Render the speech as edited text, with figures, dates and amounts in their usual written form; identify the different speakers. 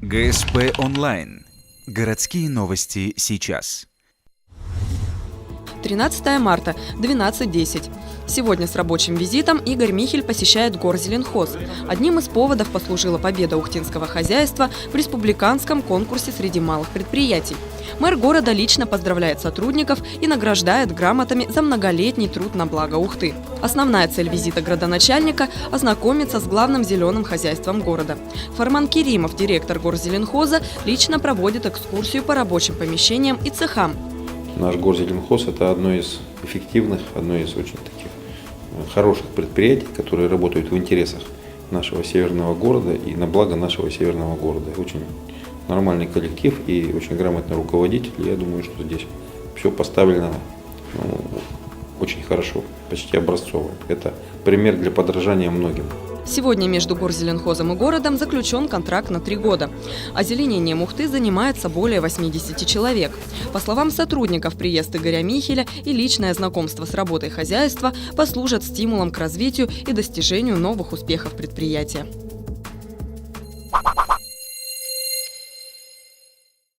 Speaker 1: ГСП онлайн. Городские новости сейчас.
Speaker 2: 13 марта, 12:10. Сегодня с рабочим визитом Игорь Михель посещает Горзеленхоз. Одним из поводов послужила победа ухтинского хозяйства в республиканском конкурсе среди малых предприятий. Мэр города лично поздравляет сотрудников и награждает грамотами за многолетний труд на благо Ухты. Основная цель визита градоначальника – ознакомиться с главным зеленым хозяйством города. Фарман Керимов, директор Горзеленхоза, лично проводит экскурсию по рабочим помещениям и цехам.
Speaker 3: Наш Горзеленхоз – это одно из эффективных, одно из очень таких хороших предприятий, которые работают в интересах нашего северного города и на благо нашего северного города. Очень нормальный коллектив и очень грамотный руководитель. Я думаю, что здесь все поставлено очень хорошо, почти образцово. Это пример для подражания многим.
Speaker 2: Сегодня между Горзеленхозом и городом заключен контракт на 3 года. Озеленением Ухты занимается более 80 человек. По словам сотрудников, приезд Игоря Михеля и личное знакомство с работой хозяйства послужат стимулом к развитию и достижению новых успехов предприятия.